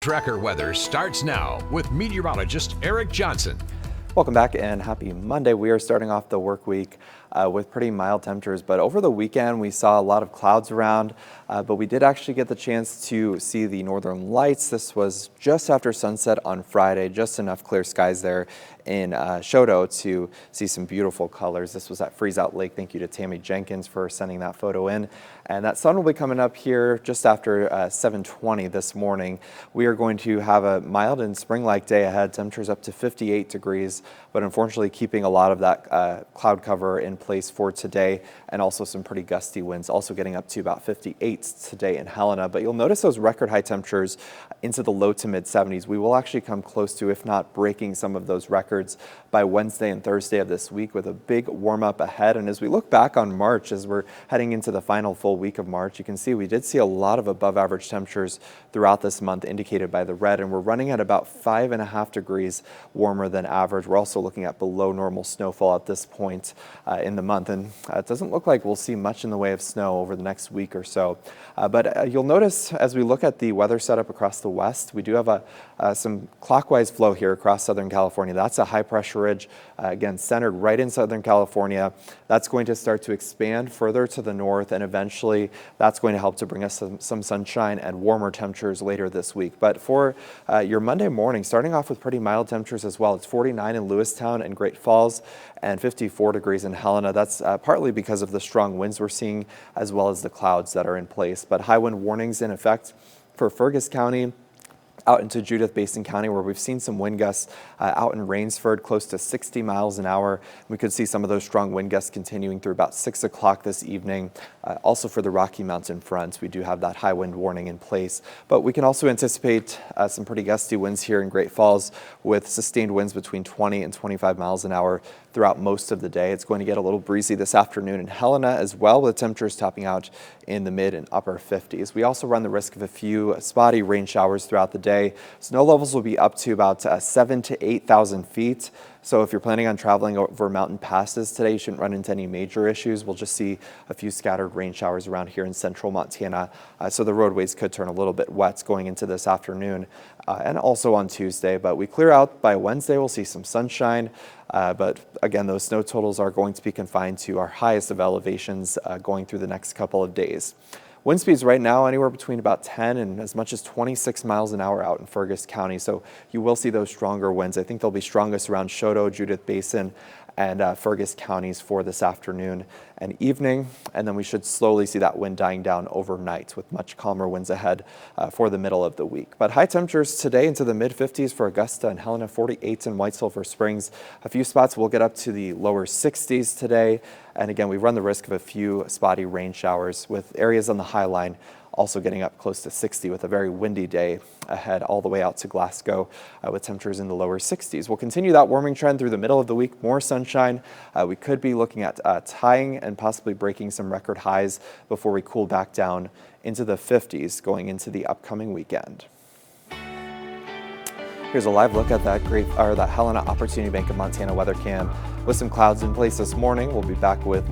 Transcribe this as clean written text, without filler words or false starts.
Tracker weather starts now with meteorologist Eric Johnson. Welcome back and happy Monday. We are starting off the work week with pretty mild temperatures, but over the weekend we saw a lot of clouds around, but we did actually get the chance to see the northern lights. This was just after sunset on Friday, just enough clear skies there in Choteau to see some beautiful colors. This was at Freeze Out Lake. Thank you to Tammy Jenkins for sending that photo in. And that sun will be coming up here just after 7:20 this morning. We are going to have a mild and spring-like day ahead. Temperatures up to 58 degrees, but unfortunately keeping a lot of that cloud cover in place for today, and also some pretty gusty winds, also getting up to about 58 today in Helena. But you'll notice those record high temperatures into the low to mid 70s. We will actually come close to, if not breaking some of those records by Wednesday and Thursday of this week, with a big warm up ahead. And as we look back on March, as we're heading into the final full week of March, you can see we did see a lot of above average temperatures throughout this month, indicated by the red, and we're running at about 5.5 degrees warmer than average. We're also looking at below normal snowfall at this point in the month, and it doesn't look like we'll see much in the way of snow over the next week or so. But you'll notice as we look at the weather setup across the west, we do have some clockwise flow here across Southern California. That's a high pressure ridge, again, centered right in Southern California. That's going to start to expand further to the north, and eventually that's going to help to bring us some sunshine and warmer temperatures later this week. But for your Monday morning, starting off with pretty mild temperatures as well. It's 49 in Lewistown and Great Falls and 54 degrees in Helena. That's partly because of the strong winds we're seeing, as well as the clouds that are in place. But high wind warnings in effect for Fergus County, out into Judith Basin County, where we've seen some wind gusts out in Rainsford, close to 60 miles an hour. We could see some of those strong wind gusts continuing through about 6 o'clock this evening. Also for the Rocky Mountain fronts, we do have that high wind warning in place. But we can also anticipate some pretty gusty winds here in Great Falls, with sustained winds between 20 and 25 miles an hour throughout most of the day. It's going to get a little breezy this afternoon in Helena as well, with temperatures topping out in the mid and upper 50s. We also run the risk of a few spotty rain showers throughout the day. Snow levels will be up to about 7,000 to 8,000 feet. So if you're planning on traveling over mountain passes today, you shouldn't run into any major issues. We'll just see a few scattered rain showers around here in central Montana. So the roadways could turn a little bit wet going into this afternoon and also on Tuesday. But we clear out by Wednesday. We'll see some sunshine. But again, those snow totals are going to be confined to our highest of elevations going through the next couple of days. Wind speeds right now anywhere between about 10 and as much as 26 miles an hour out in Fergus County. So you will see those stronger winds. I think they'll be strongest around Choteau, Judith Basin, and Fergus counties for this afternoon and evening. And then we should slowly see that wind dying down overnight, with much calmer winds ahead for the middle of the week. But high temperatures today into the mid 50s for Augusta and Helena, 48 in White Sulphur Springs. A few spots will get up to the lower 60s today. And again, we run the risk of a few spotty rain showers, with areas on the High Line also getting up close to 60, with a very windy day ahead all the way out to Glasgow with temperatures in the lower 60s. We'll continue that warming trend through the middle of the week. More sunshine. We could be looking at tying and possibly breaking some record highs before we cool back down into the 50s going into the upcoming weekend. Here's a live look at that that Helena Opportunity Bank of Montana weather cam with some clouds in place this morning. We'll be back with